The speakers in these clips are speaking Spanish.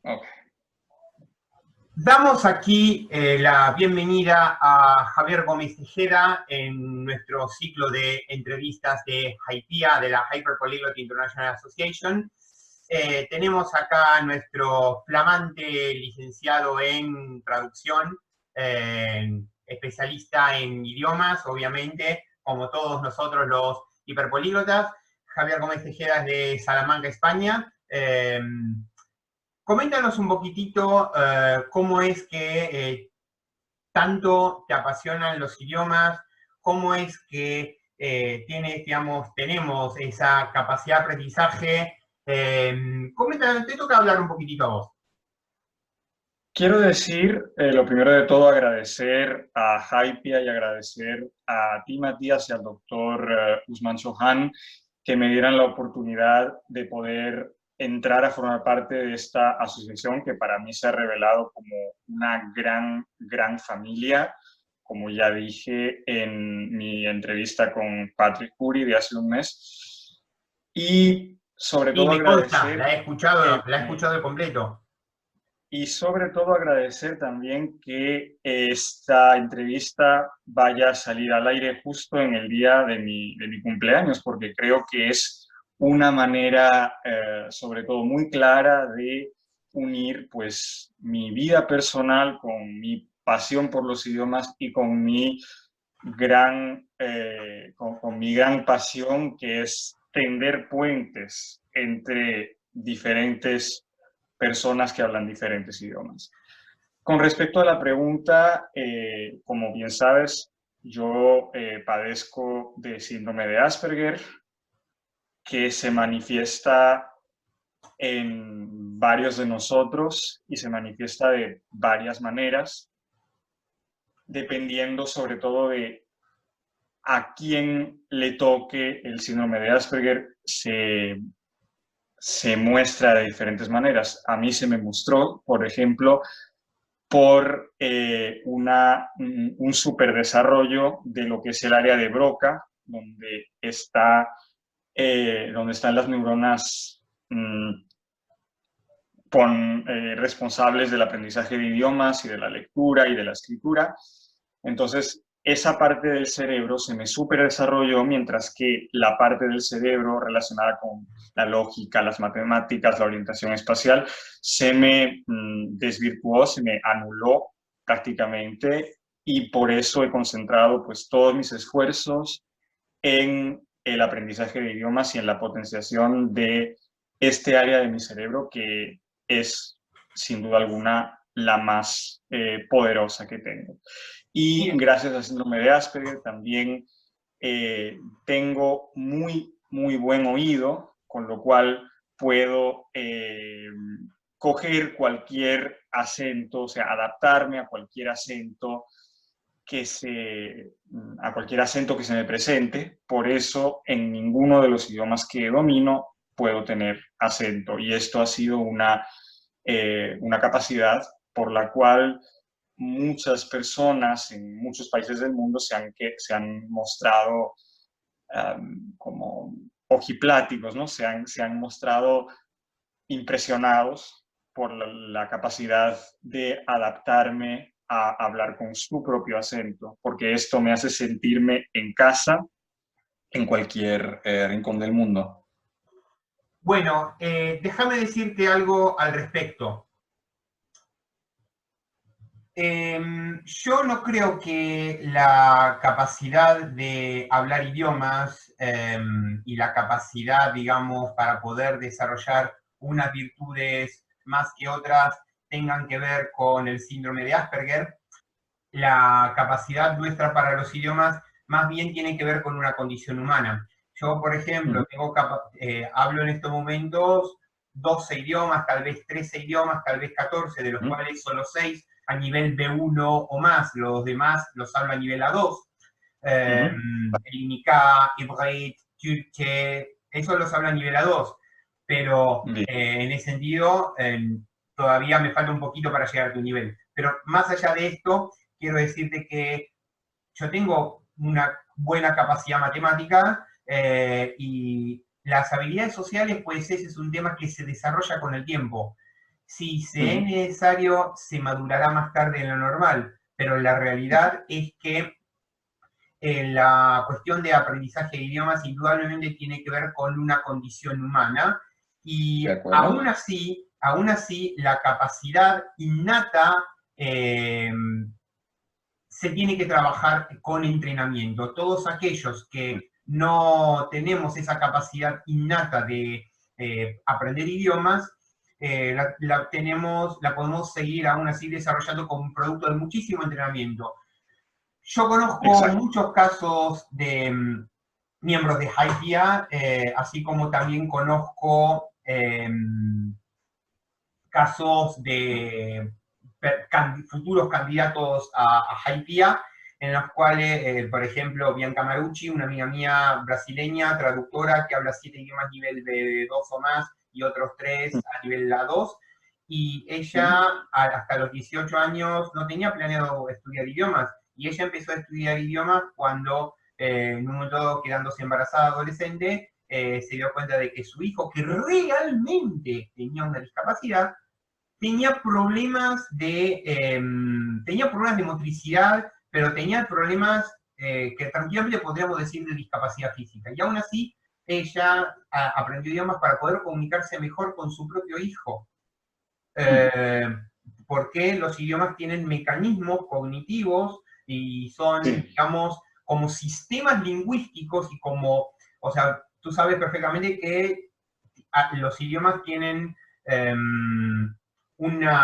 Ok. Damos aquí la bienvenida a Javier Gómez Tejeda en nuestro ciclo de entrevistas de HYPIA, de la Hyperpolyglot International Association. Tenemos acá a nuestro flamante licenciado en traducción, especialista en idiomas, obviamente, como todos nosotros los hiperpolíglotas. Javier Gómez Tejeda es de Salamanca, España. Coméntanos un poquitito cómo es que tanto te apasionan los idiomas, cómo es que tenemos esa capacidad de aprendizaje. Coméntanos, te toca hablar un poquitito a vos. Quiero decir, lo primero de todo, agradecer a Hypia y agradecer a ti, Matías, y al doctor Usman Sohan, que me dieran la oportunidad de poder entrar a formar parte de esta asociación que para mí se ha revelado como una gran familia, como ya dije en mi entrevista con Patrick Curry de hace un mes. Y sobre Y todo me consta, agradecer la he escuchado de completo. y sobre todo agradecer también que esta entrevista vaya a salir al aire justo en el día de mi cumpleaños, porque creo que es una manera, sobre todo muy clara, de unir pues mi vida personal con mi pasión por los idiomas y con con mi gran pasión, que es tender puentes entre diferentes personas que hablan diferentes idiomas. Con respecto a la pregunta, como bien sabes, yo padezco de síndrome de Asperger, que se manifiesta en varios de nosotros y se manifiesta de varias maneras, dependiendo sobre todo de a quién le toque el síndrome de Asperger, se muestra de diferentes maneras. A mí se me mostró, por ejemplo, por un superdesarrollo de lo que es el área de Broca, donde están las neuronas responsables del aprendizaje de idiomas y de la lectura y de la escritura. Entonces, esa parte del cerebro se me superdesarrolló, mientras que la parte del cerebro relacionada con la lógica, las matemáticas, la orientación espacial, se me desvirtuó, se me anuló prácticamente, y por eso he concentrado pues todos mis esfuerzos en el aprendizaje de idiomas y en la potenciación de este área de mi cerebro que es, sin duda alguna, la más poderosa que tengo. Y Bien. gracias al síndrome de Asperger también tengo muy buen oído, con lo cual puedo coger cualquier acento, o sea, adaptarme a cualquier acento a cualquier acento que se me presente. Por eso, en ninguno de los idiomas que domino puedo tener acento. Y esto ha sido una capacidad por la cual muchas personas en muchos países del mundo se han mostrado como ojipláticos, ¿no? Se han mostrado impresionados por la capacidad de adaptarme a hablar con su propio acento, porque esto me hace sentirme en casa en cualquier rincón del mundo. Bueno, déjame decirte algo al respecto. Yo no creo que la capacidad de hablar idiomas y la capacidad, digamos, para poder desarrollar unas virtudes más que otras tengan que ver con el síndrome de Asperger. La capacidad nuestra para los idiomas más bien tiene que ver con una condición humana. Yo, por ejemplo, hablo en estos momentos 12 idiomas, tal vez 13 idiomas, tal vez 14, de los cuales solo 6 a nivel B1 o más, los demás los hablo a nivel A2. El Nika, Hebraic, Turque, eso los hablo a nivel A2. Pero en ese sentido, todavía me falta un poquito para llegar a tu nivel. Pero más allá de esto, quiero decirte que yo tengo una buena capacidad matemática y las habilidades sociales, pues ese es un tema que se desarrolla con el tiempo. si se es necesario, se madurará más tarde de lo normal, pero la realidad es que la cuestión de aprendizaje de idiomas indudablemente tiene que ver con una condición humana y ¿De acuerdo? aún así la capacidad innata se tiene que trabajar con entrenamiento. Todos aquellos que no tenemos esa capacidad innata de aprender idiomas, la podemos seguir aún así desarrollando como un producto de muchísimo entrenamiento. Yo conozco Exacto. muchos casos de miembros de Hypia, así como también conozco casos de futuros candidatos a Hypia, en los cuales, por ejemplo, Bianca Marucci, una amiga mía brasileña, traductora, que habla 7 idiomas nivel B2 o más, y otros 3 a nivel A2, y ella hasta los 18 años no tenía planeado estudiar idiomas, y ella empezó a estudiar idiomas cuando, en un momento quedándose embarazada adolescente, se dio cuenta de que su hijo, que realmente tenía una discapacidad, tenía tenía problemas de motricidad, pero tenía problemas que tranquilamente podríamos decir de discapacidad física. Y aún así, ella aprendió idiomas para poder comunicarse mejor con su propio hijo. Porque los idiomas tienen mecanismos cognitivos y son, digamos, como sistemas lingüísticos y como, o sea, tú sabes perfectamente que los idiomas tienen un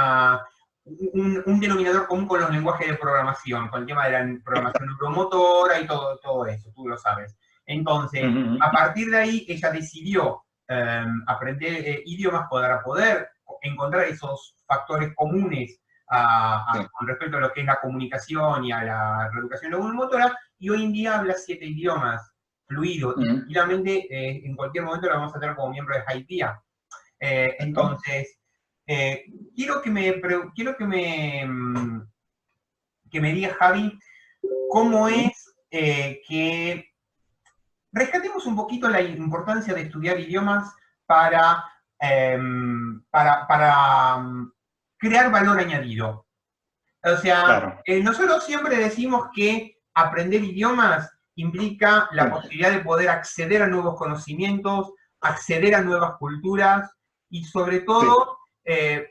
denominador común con los lenguajes de programación, con el tema de la programación neuromotora y todo eso, tú lo sabes. Entonces, a partir de ahí, ella decidió aprender idiomas para poder encontrar esos factores comunes con respecto a lo que es la comunicación y a la reeducación neuromotora, y hoy en día habla 7 idiomas fluido, y tranquilamente en cualquier momento lo vamos a tener como miembro de Hypia. Entonces, quiero que me diga, Javi, cómo es que rescatemos un poquito la importancia de estudiar idiomas para crear valor añadido. O sea, Claro. Nosotros siempre decimos que aprender idiomas implica la posibilidad de poder acceder a nuevos conocimientos, acceder a nuevas culturas y sobre todo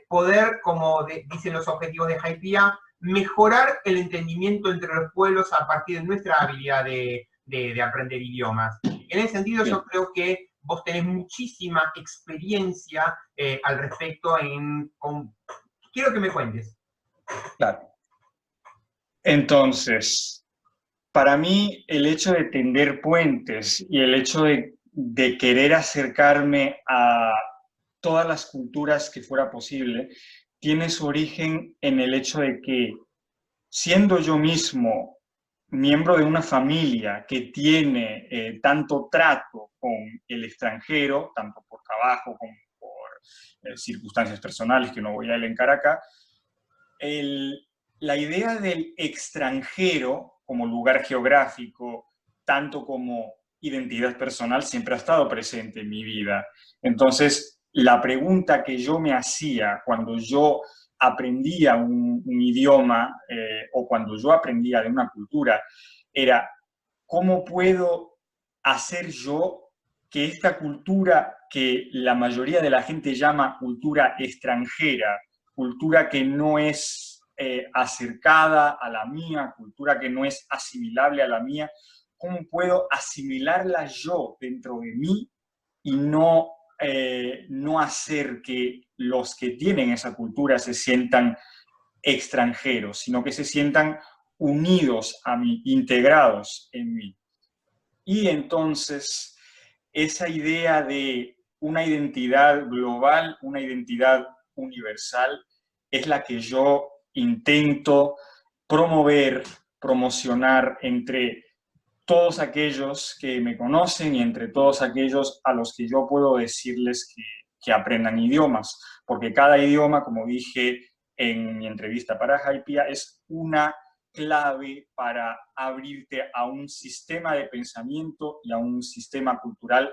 poder, como dicen los objetivos de Hypia, mejorar el entendimiento entre los pueblos a partir de nuestra habilidad de aprender idiomas. En ese sentido, yo creo que vos tenés muchísima experiencia al respecto. Quiero que me cuentes. Claro. Entonces, para mí el hecho de tender puentes y el hecho de querer acercarme a todas las culturas que fuera posible, tiene su origen en el hecho de que, siendo yo mismo miembro de una familia que tiene tanto trato con el extranjero, tanto por trabajo como por circunstancias personales que no voy a elencar acá, la idea del extranjero como lugar geográfico, tanto como identidad personal, siempre ha estado presente en mi vida. Entonces, la pregunta que yo me hacía cuando yo aprendía un idioma o cuando yo aprendía de una cultura era, ¿cómo puedo hacer yo que esta cultura que la mayoría de la gente llama cultura extranjera, cultura que no es acercada a la mía, cultura que no es asimilable a la mía, cómo puedo asimilarla yo dentro de mí y no hacer que los que tienen esa cultura se sientan extranjeros, sino que se sientan unidos a mí, integrados en mí? Y entonces, esa idea de una identidad global, una identidad universal, es la que yo intento promover, promocionar entre todos aquellos que me conocen y entre todos aquellos a los que yo puedo decirles que aprendan idiomas, porque cada idioma, como dije en mi entrevista para Hypia, es una clave para abrirte a un sistema de pensamiento y a un sistema cultural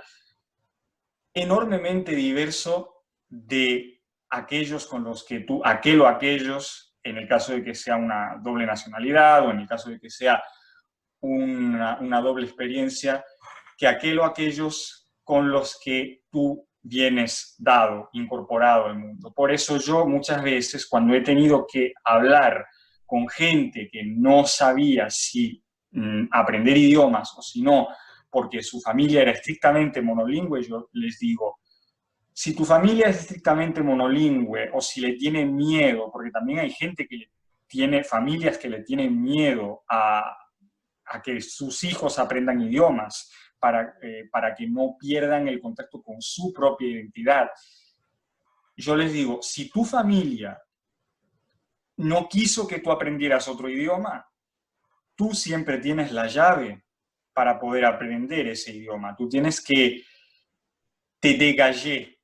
enormemente diverso de aquellos con los que tú, aquel o aquellos, en el caso de que sea una doble nacionalidad o en el caso de que sea una doble experiencia, que aquel o aquellos con los que tú vienes dado, incorporado al mundo. Por eso yo muchas veces, cuando he tenido que hablar con gente que no sabía si aprender idiomas o si no, porque su familia era estrictamente monolingüe, yo les digo, si tu familia es estrictamente monolingüe o si le tienen miedo, porque también hay gente que tiene familias que le tienen miedo a que sus hijos aprendan idiomas para que no pierdan el contacto con su propia identidad. Yo les digo, si tu familia no quiso que tú aprendieras otro idioma, tú siempre tienes la llave para poder aprender ese idioma. Tú tienes que te dégager,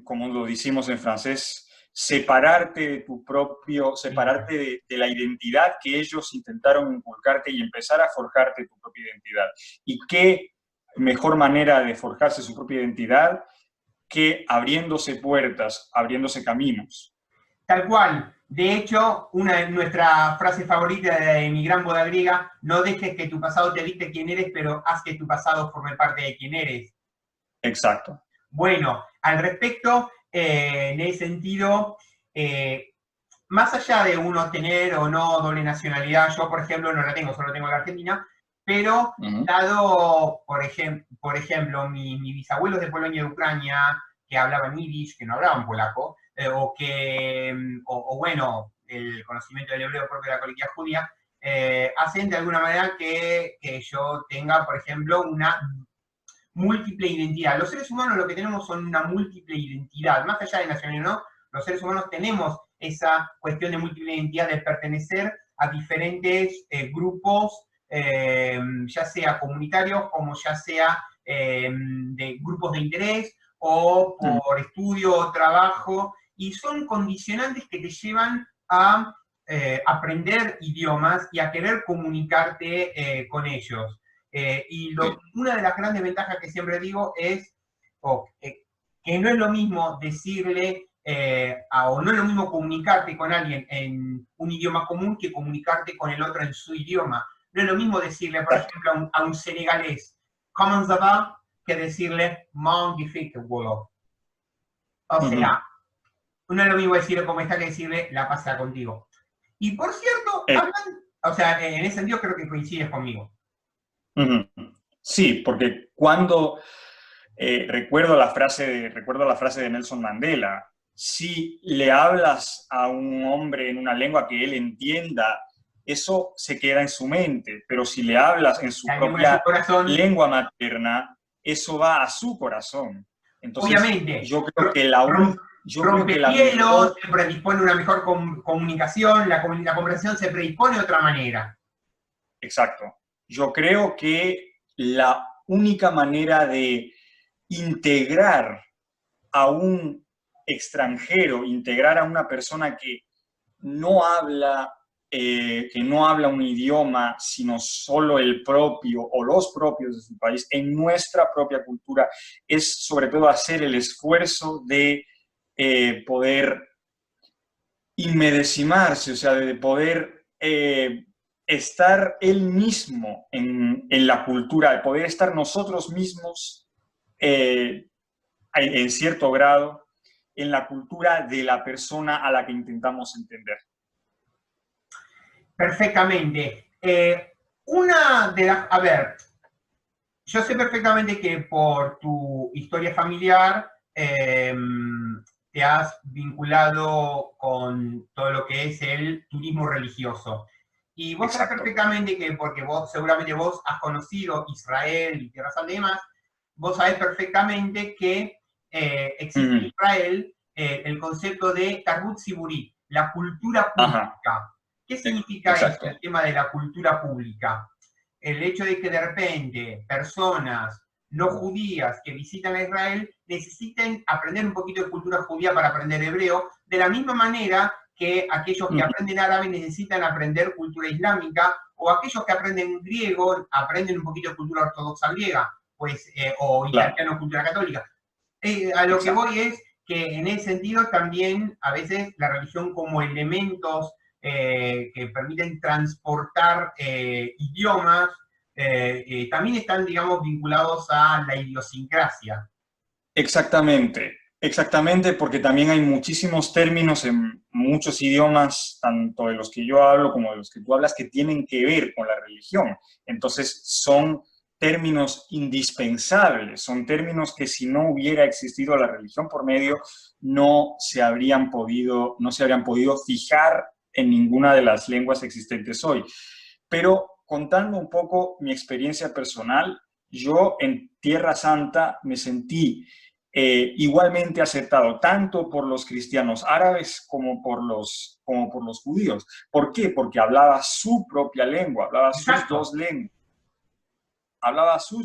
como lo decimos en francés, separarte de tu propio, separarte de la identidad que ellos intentaron inculcarte y empezar a forjarte tu propia identidad. ¿Y qué mejor manera de forjarse su propia identidad que abriéndose puertas, abriéndose caminos? Tal cual. De hecho, una de nuestras frases favoritas de Mi Gran Boda Griega, no dejes que tu pasado te dicte quién eres, pero haz que tu pasado forme parte de quién eres. Exacto. Bueno, al respecto, en ese sentido, más allá de uno tener o no doble nacionalidad, yo por ejemplo no la tengo, solo tengo la Argentina, pero dado, por ejemplo, mis bisabuelos de Polonia y Ucrania, que hablaban yiddish, que no hablaban polaco, o bueno, el conocimiento del hebreo propio de la comunidad judía, hacen de alguna manera que yo tenga, por ejemplo, una múltiple identidad. Los seres humanos lo que tenemos son una múltiple identidad, más allá de nacionalidad, ¿no? Los seres humanos tenemos esa cuestión de múltiple identidad, de pertenecer a diferentes grupos, ya sea comunitarios, como ya sea de grupos de interés, o por estudio o trabajo, y son condicionantes que te llevan a aprender idiomas y a querer comunicarte con ellos. Una de las grandes ventajas que siempre digo es que no es lo mismo decirle o no es lo mismo comunicarte con alguien en un idioma común que comunicarte con el otro en su idioma. No es lo mismo decirle, por ejemplo, a un senegalés, comment ça va, que decirle magnifique volo. O sea, no es lo mismo decirle cómo está que decirle la pasa contigo. Y por cierto, o sea, en ese sentido creo que coincides conmigo. Sí, porque cuando recuerdo la frase de Nelson Mandela, si le hablas a un hombre en una lengua que él entienda, eso se queda en su mente, pero si le hablas en su propia lengua materna, eso va a su corazón. Entonces, obviamente, yo creo que rompehielos se predispone a una mejor comunicación, la conversación se predispone de otra manera. Exacto. Yo creo que la única manera de integrar a un extranjero, integrar a una persona que no habla un idioma, sino solo el propio o los propios de su país, en nuestra propia cultura, es sobre todo hacer el esfuerzo de poder inmedecimarse, o sea, de poder estar él mismo en la cultura, de poder estar nosotros mismos en cierto grado en la cultura de la persona a la que intentamos entender. Perfectamente. A ver, yo sé perfectamente que por tu historia familiar te has vinculado con todo lo que es el turismo religioso. Y vos sabés perfectamente que, porque seguramente vos has conocido Israel y Tierra Santa y demás, vos sabés perfectamente que existe en Israel el concepto de Tarbut Siburi, la cultura pública. ¿Qué significa esto, el tema de la cultura pública? El hecho de que de repente personas no judías que visitan a Israel necesiten aprender un poquito de cultura judía para aprender hebreo, de la misma manera que aquellos que aprenden árabe necesitan aprender cultura islámica, o aquellos que aprenden griego aprenden un poquito de cultura ortodoxa griega, pues, o italiano, cultura católica. A lo que voy es que en ese sentido también a veces la religión como elementos que permiten transportar idiomas también están, digamos, vinculados a la idiosincrasia. Exactamente, exactamente, porque también hay muchísimos términos en muchos idiomas, tanto de los que yo hablo como de los que tú hablas, que tienen que ver con la religión. Entonces, son términos indispensables, son términos que si no hubiera existido la religión por medio, no se habrían podido fijar en ninguna de las lenguas existentes hoy. Pero contando un poco mi experiencia personal, yo en Tierra Santa me sentí igualmente aceptado tanto por los cristianos árabes como por los judíos. ¿Por qué? Porque hablaba su propia lengua, hablaba sus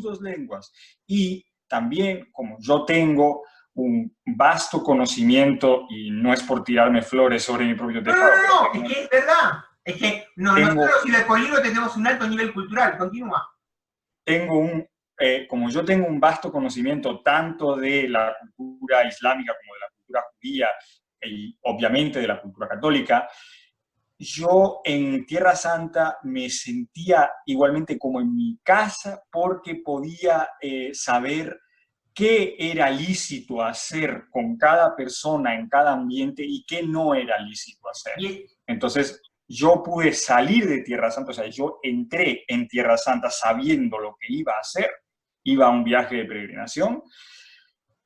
dos lenguas. Y también, como yo tengo un vasto conocimiento, y no es por tirarme flores sobre mi propio tejado. No, es que es verdad. Es que nosotros y los polígonos tenemos un alto nivel cultural. Continúa. Como yo tengo un vasto conocimiento tanto de la cultura islámica como de la cultura judía y obviamente de la cultura católica, yo en Tierra Santa me sentía igualmente como en mi casa porque podía saber qué era lícito hacer con cada persona en cada ambiente y qué no era lícito hacer. Entonces, yo pude salir de Tierra Santa, o sea, yo entré en Tierra Santa sabiendo lo que iba a hacer, iba a un viaje de peregrinación,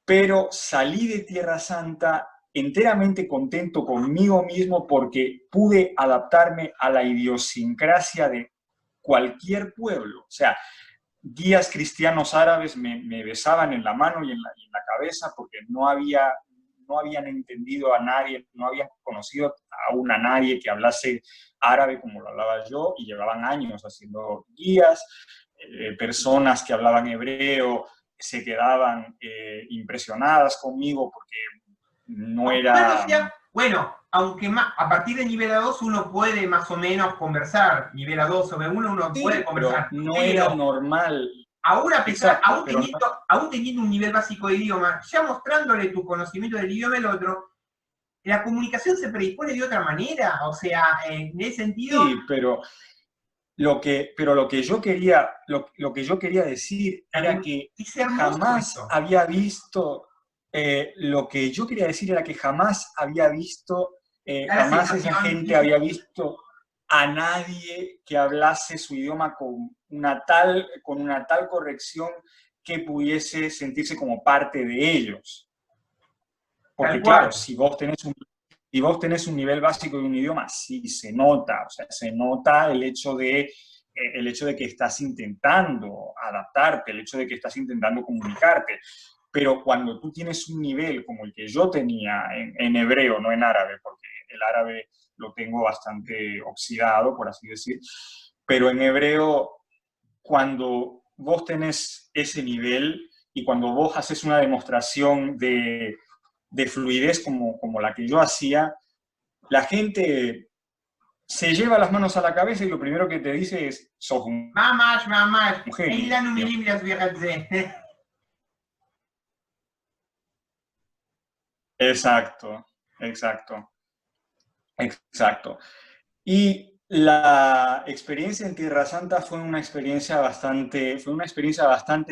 pero salí de Tierra Santa enteramente contento conmigo mismo porque pude adaptarme a la idiosincrasia de cualquier pueblo. O sea, guías cristianos árabes me besaban en la mano y en la cabeza porque no habían entendido a nadie, no habían conocido aún a nadie que hablase árabe como lo hablaba yo, y llevaban años haciendo guías. Personas que hablaban hebreo se quedaban impresionadas conmigo porque no era... Bueno, aunque a partir de nivel A2 uno puede más o menos conversar, nivel A2 o B1 uno puede conversar. Pero no era normal. Aún teniendo un nivel básico de idioma, ya mostrándole tu conocimiento del idioma del otro, la comunicación se predispone de otra manera. O sea, en ese sentido... Sí, pero lo que yo quería decir era que jamás había visto... lo que yo quería decir era que jamás había visto, jamás esa gente había visto a nadie que hablase su idioma con una tal corrección que pudiese sentirse como parte de ellos. Porque claro, si vos tenés un nivel básico de un idioma, sí se nota, o sea, se nota el hecho de que estás intentando adaptarte, el hecho de que estás intentando comunicarte. Pero cuando tú tienes un nivel como el que yo tenía en hebreo, no en árabe, porque el árabe lo tengo bastante oxidado, por así decir, pero en hebreo, cuando vos tenés ese nivel y cuando vos haces una demostración de fluidez como la que yo hacía, la gente se lleva las manos a la cabeza y lo primero que te dice es, sos un genio. Exacto. Y la experiencia en Tierra Santa fue una experiencia bastante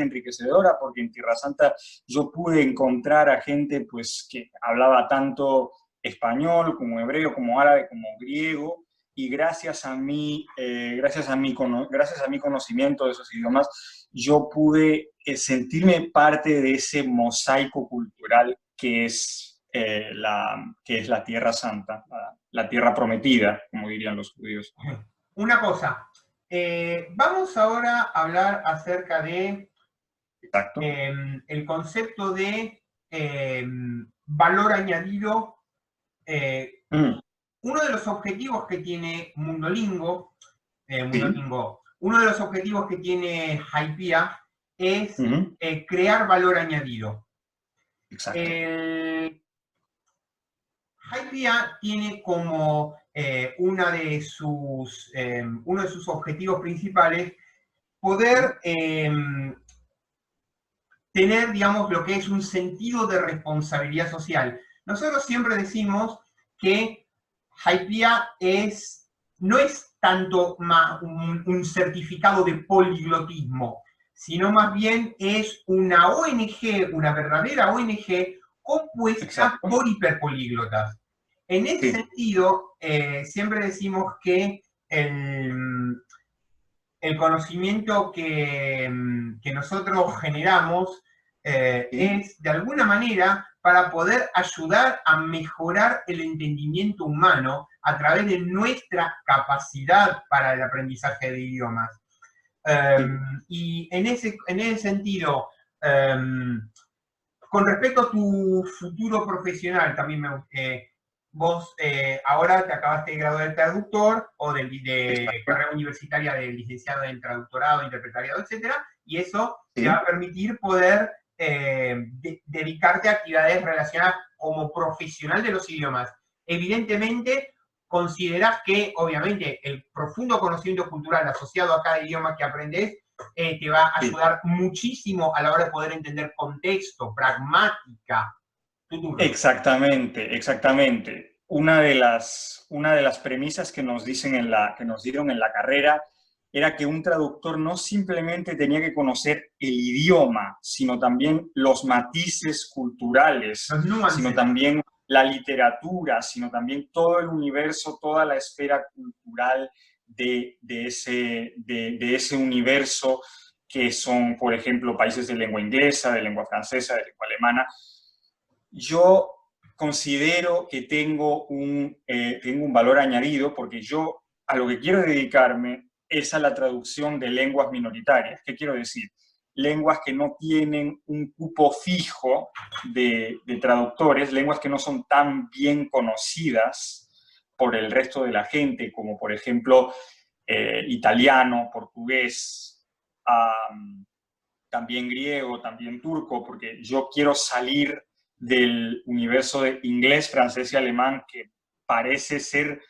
enriquecedora, porque en Tierra Santa yo pude encontrar a gente pues, que hablaba tanto español como hebreo, como árabe, como griego, y gracias a mi conocimiento de esos idiomas, yo pude sentirme parte de ese mosaico cultural que es la Tierra Santa, la Tierra Prometida, como dirían los judíos. Una cosa, vamos ahora a hablar acerca de el concepto de valor añadido. Uno de los objetivos que tiene Mundolingo, uno de los objetivos que tiene Hypia es crear valor añadido. Exacto. Hypia tiene como uno de sus objetivos principales poder tener, digamos, lo que es un sentido de responsabilidad social. Nosotros siempre decimos que Haipia no es tanto un certificado de poliglotismo, sino más bien es una ONG, una verdadera ONG compuesta Exacto. por hiperpolíglotas. En ese Sí, sentido, siempre decimos que el conocimiento que nosotros generamos sí, es de alguna manera para poder ayudar a mejorar el entendimiento humano a través de nuestra capacidad para el aprendizaje de idiomas. sí. Y en ese sentido, con respecto a tu futuro profesional, también vos ahora te acabaste de graduar de traductor o de Exacto. carrera universitaria de licenciado en traductorado, interpretariado, etcétera, y eso te va Sí. a permitir poder dedicarte a actividades relacionadas como profesional de los idiomas. Evidentemente, considerás que, obviamente, el profundo conocimiento cultural asociado a cada idioma que aprendes te va a Sí. ayudar muchísimo a la hora de poder entender contexto, pragmática. Tu turno. Exactamente, exactamente. Una de las premisas que nos dicen que nos dieron en la carrera era que un traductor no simplemente tenía que conocer el idioma, sino también los matices culturales, Los sino nuances. también la literatura, sino también todo el universo, toda la esfera cultural de ese universo que son, por ejemplo, países de lengua inglesa, de lengua francesa, de lengua alemana. Yo considero que tengo un valor añadido porque yo a lo que quiero dedicarme es a la traducción de lenguas minoritarias. ¿Qué quiero decir? Lenguas que no tienen un cupo fijo de traductores, lenguas que no son tan bien conocidas por el resto de la gente, como por ejemplo italiano, portugués, también griego, también turco, porque yo quiero salir del universo de inglés, francés y alemán, que parece ser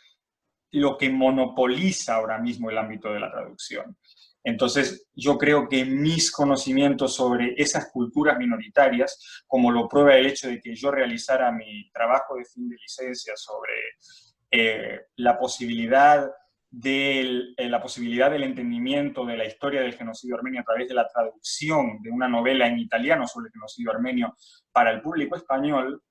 lo que monopoliza ahora mismo el ámbito de la traducción. Entonces, yo creo que mis conocimientos sobre esas culturas minoritarias, como lo prueba el hecho de que yo realizara mi trabajo de fin de licencia sobre la posibilidad del entendimiento de la historia del genocidio armenio a través de la traducción de una novela en italiano sobre el genocidio armenio para el público español,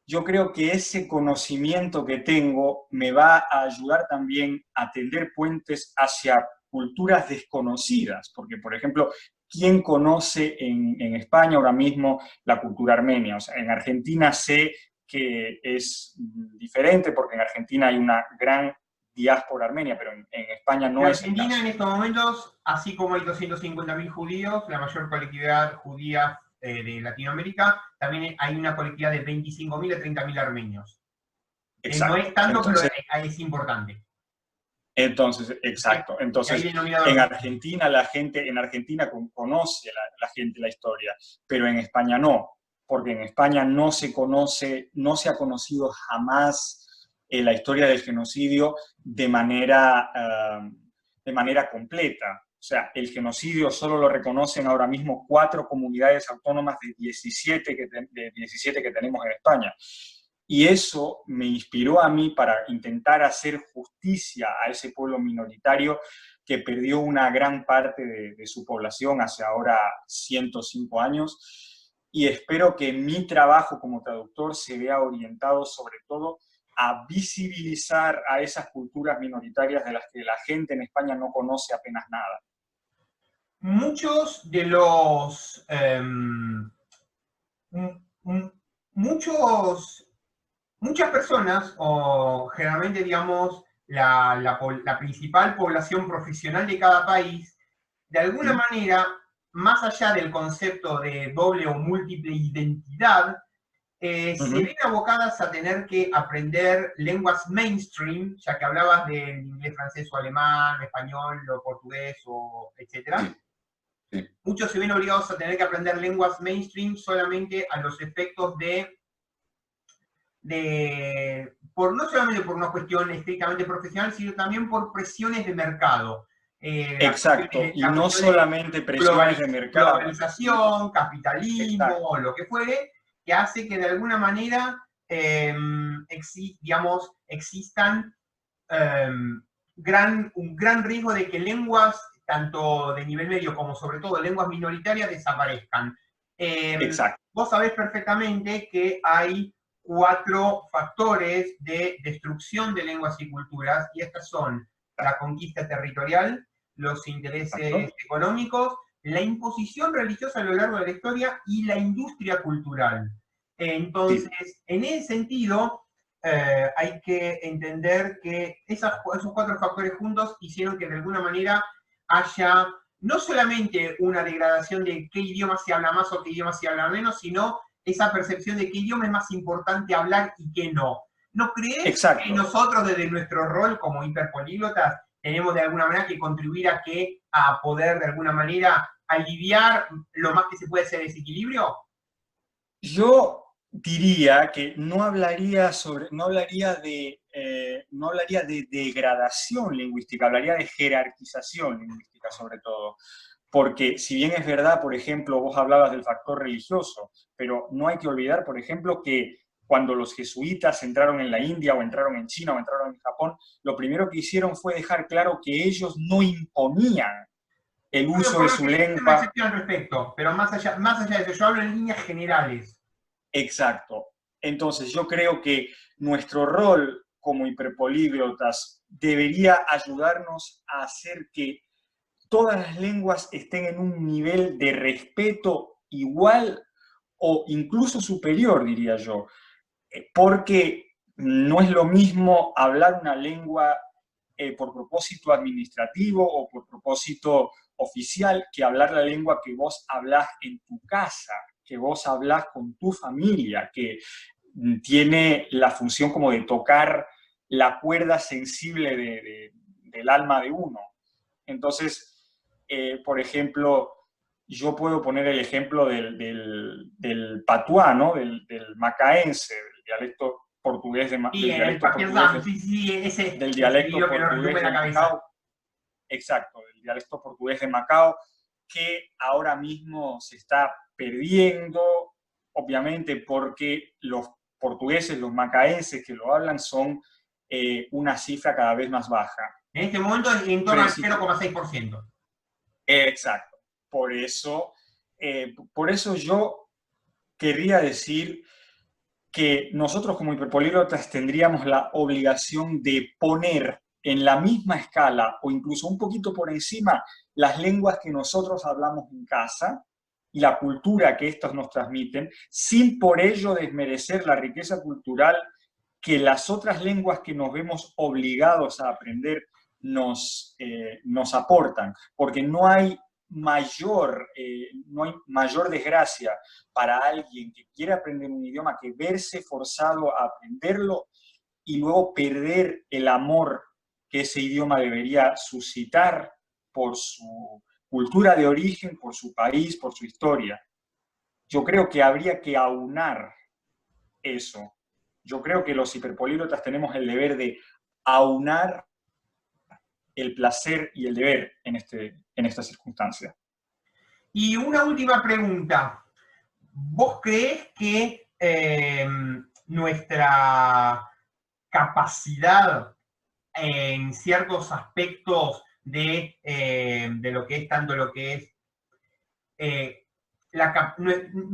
yo creo que ese conocimiento que tengo me va a ayudar también a tender puentes hacia culturas desconocidas, porque, por ejemplo, ¿quién conoce en España ahora mismo la cultura armenia? O sea, en Argentina sé que es diferente porque en Argentina hay una gran diáspora armenia, pero en España En no es el Argentina, en caso. estos momentos, así como hay 250.000 judíos, la mayor colectividad judía de Latinoamérica, también hay una colectividad de 25.000 a 30.000 armenios. No Exacto. es tanto, pero es importante. Entonces, ¿Sí? exacto. Y hay Entonces, denominador en común. Argentina en Argentina conoce la gente la historia, pero en España no, porque en España no se conoce, no se ha conocido jamás la historia del genocidio de manera completa. O sea, el genocidio solo lo reconocen ahora mismo 4 comunidades autónomas de 17 de 17 que tenemos en España. Y eso me inspiró a mí para intentar hacer justicia a ese pueblo minoritario que perdió una gran parte de su población hace ahora 105 años. Y espero que mi trabajo como traductor se vea orientado sobre todo a visibilizar a esas culturas minoritarias de las que la gente en España no conoce apenas nada. Muchos de los... muchos muchas personas, o generalmente, digamos, la principal población profesional de cada país, de alguna ¿Sí? manera, más allá del concepto de doble o múltiple identidad, Uh se -huh. ven abocadas a tener que aprender lenguas mainstream, ya que hablabas del inglés, francés o alemán, español o portugués, o etcétera. Sí, sí. Muchos se ven obligados a tener que aprender lenguas mainstream solamente a los efectos no solamente por una cuestión estrictamente profesional, sino también por presiones de mercado. Exacto, y no solamente presiones de mercado. Globalización, capitalismo, Exacto. o lo que fuere, que hace que de alguna manera, digamos, existan un gran riesgo de que lenguas, tanto de nivel medio como sobre todo lenguas minoritarias, desaparezcan. Exacto. Vos sabés perfectamente que hay 4 factores de destrucción de lenguas y culturas, y estas son la conquista territorial, los intereses económicos, la imposición religiosa a lo largo de la historia y la industria cultural. Entonces, sí, en ese sentido, hay que entender que esos 4 factores juntos hicieron que de alguna manera haya no solamente una degradación de qué idioma se habla más o qué idioma se habla menos, sino esa percepción de qué idioma es más importante hablar y qué no. ¿No crees que nosotros desde nuestro rol como hiperpolíglotas tenemos de alguna manera que contribuir a poder de alguna manera aliviar lo más que se puede ese desequilibrio? Yo diría que no hablaría de degradación lingüística, hablaría de jerarquización lingüística sobre todo. Porque si bien es verdad, por ejemplo, vos hablabas del factor religioso, pero no hay que olvidar, por ejemplo, que cuando los jesuitas entraron en la India o entraron en China o entraron en Japón, lo primero que hicieron fue dejar claro que ellos no imponían el uso de su lengua. Al respecto, pero más allá de eso, yo hablo en líneas generales. Exacto. Entonces yo creo que nuestro rol como hiperpolíglotas debería ayudarnos a hacer que todas las lenguas estén en un nivel de respeto igual o incluso superior, diría yo, porque no es lo mismo hablar una lengua por propósito administrativo o por propósito oficial que hablar la lengua que vos hablás en tu casa, que vos hablás con tu familia, que tiene la función como de tocar la cuerda sensible del alma de uno. Entonces, por ejemplo, yo puedo poner el ejemplo del patuá, ¿no? del macaense, del dialecto portugués de Macao. Exacto, del dialecto portugués de Macao, que ahora mismo se está perdiendo, obviamente porque los portugueses, los macaenses que lo hablan son una cifra cada vez más baja. En este momento en torno al 0,6%. Exacto. Por eso yo querría decir que nosotros como hiperpolíglotas tendríamos la obligación de poner en la misma escala o incluso un poquito por encima las lenguas que nosotros hablamos en casa y la cultura que estos nos transmiten, sin por ello desmerecer la riqueza cultural que las otras lenguas que nos vemos obligados a aprender nos aportan, porque no hay mayor desgracia para alguien que quiere aprender un idioma que verse forzado a aprenderlo y luego perder el amor que ese idioma debería suscitar por su cultura de origen, por su país, por su historia. Yo creo que habría que aunar eso. Yo creo que los hiperpolíglotas tenemos el deber de aunar el placer y el deber en esta circunstancia. Y una última pregunta. ¿Vos creés que nuestra capacidad en ciertos aspectos de lo que es tanto lo que es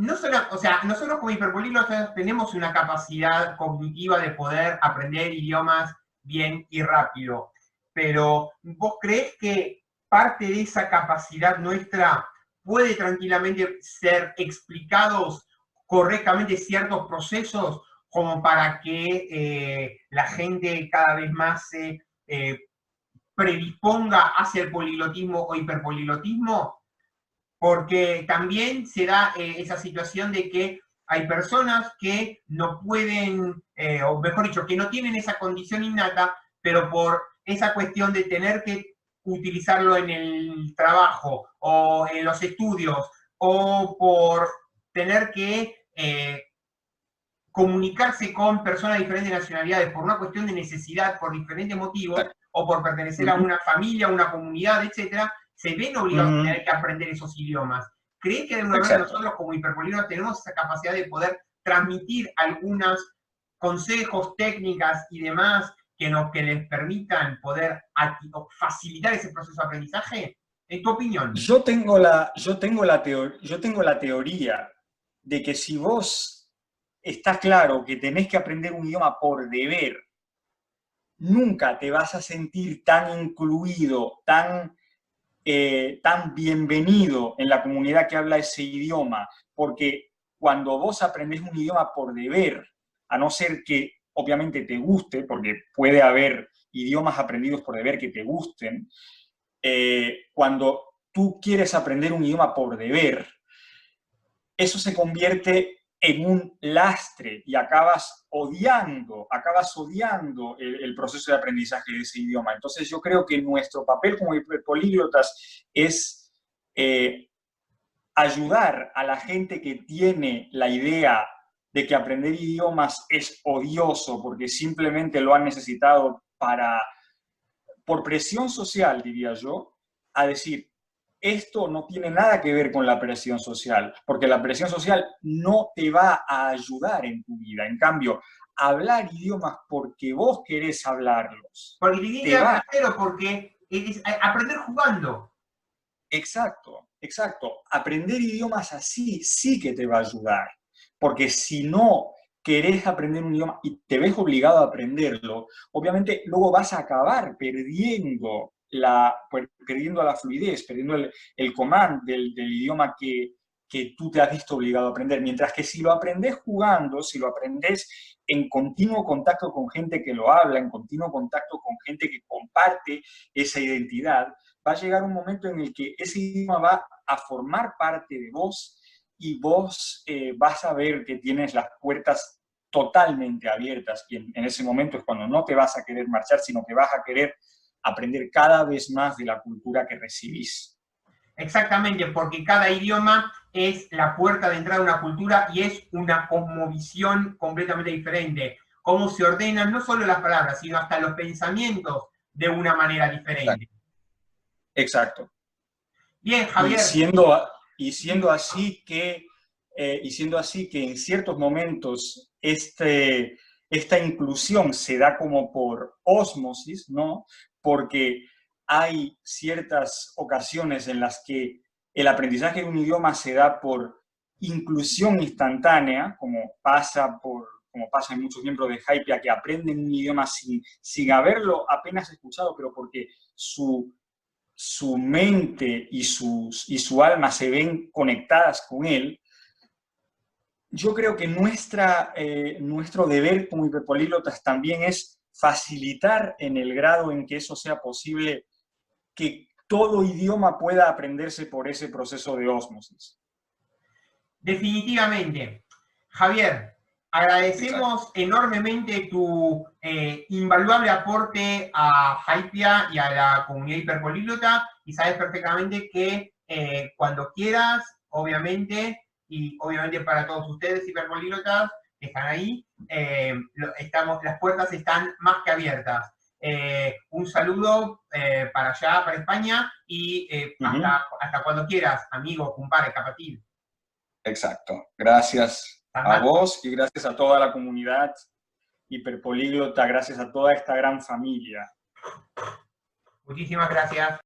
nosotros como hiperpolíglotas tenemos una capacidad cognitiva de poder aprender idiomas bien y rápido, pero ¿vos creés que parte de esa capacidad nuestra puede tranquilamente ser explicados correctamente ciertos procesos como para que la gente cada vez más se predisponga hacia el poliglotismo o hiperpoliglotismo? Porque también se da esa situación de que hay personas que no pueden, o mejor dicho, que no tienen esa condición innata, pero por esa cuestión de tener que utilizarlo en el trabajo o en los estudios, o por tener que comunicarse con personas de diferentes nacionalidades por una cuestión de necesidad, por diferentes motivos, o por pertenecer a una familia, a una comunidad, etcétera, se ven obligados a tener que aprender esos idiomas. ¿Cree que de alguna manera nosotros como hiperpolíglotas tenemos esa capacidad de poder transmitir algunos consejos, técnicas y demás que les permitan poder facilitar ese proceso de aprendizaje? ¿En tu opinión? Yo tengo la teoría de que si vos está claro que tenés que aprender un idioma por deber, nunca te vas a sentir tan incluido, tan bienvenido en la comunidad que habla ese idioma, porque cuando vos aprendés un idioma por deber, a no ser que obviamente te guste, porque puede haber idiomas aprendidos por deber que te gusten, cuando tú quieres aprender un idioma por deber, eso se convierte en un lastre y acabas odiando el proceso de aprendizaje de ese idioma. Entonces yo creo que nuestro papel como hiperpolíglotas es ayudar a la gente que tiene la idea de que aprender idiomas es odioso porque simplemente lo han necesitado por presión social, diría yo, a decir, esto no tiene nada que ver con la presión social, porque la presión social no te va a ayudar en tu vida. En cambio, hablar idiomas porque vos querés hablarlos. Porque te tiene que dar placer o porque es aprender jugando. Exacto, exacto. Aprender idiomas así sí que te va a ayudar, porque si no querés aprender un idioma y te ves obligado a aprenderlo, obviamente luego vas a acabar perdiendo la fluidez, perdiendo el command del idioma que tú te has visto obligado a aprender. Mientras que si lo aprendes jugando, si lo aprendes en continuo contacto con gente que lo habla, en continuo contacto con gente que comparte esa identidad, va a llegar un momento en el que ese idioma va a formar parte de vos y vos vas a ver que tienes las puertas totalmente abiertas y en ese momento es cuando no te vas a querer marchar, sino que vas a querer aprender cada vez más de la cultura que recibís. Exactamente, porque cada idioma es la puerta de entrada a una cultura y es una cosmovisión completamente diferente. Cómo se ordenan no solo las palabras, sino hasta los pensamientos de una manera diferente. Exacto. Bien, Javier. Y siendo así que en ciertos momentos esta inclusión se da como por ósmosis, ¿no? Porque hay ciertas ocasiones en las que el aprendizaje de un idioma se da por inclusión instantánea, como pasa en muchos miembros de Hypia que aprenden un idioma sin haberlo apenas escuchado, pero porque su mente y su alma se ven conectadas con él. Yo creo que nuestro deber como hiperpolíglotas también es facilitar en el grado en que eso sea posible que todo idioma pueda aprenderse por ese proceso de ósmosis. Definitivamente. Javier, agradecemos enormemente tu invaluable aporte a Hypia y a la comunidad hiperpolíglota y sabes perfectamente que cuando quieras, obviamente, y obviamente para todos ustedes hiperpolíglotas que están ahí, las puertas están más que abiertas. Un saludo para allá, para España, y hasta cuando quieras, amigo, compadre, capatil. Exacto. Gracias a vos y gracias a toda la comunidad hiperpolíglota, gracias a toda esta gran familia. Muchísimas gracias.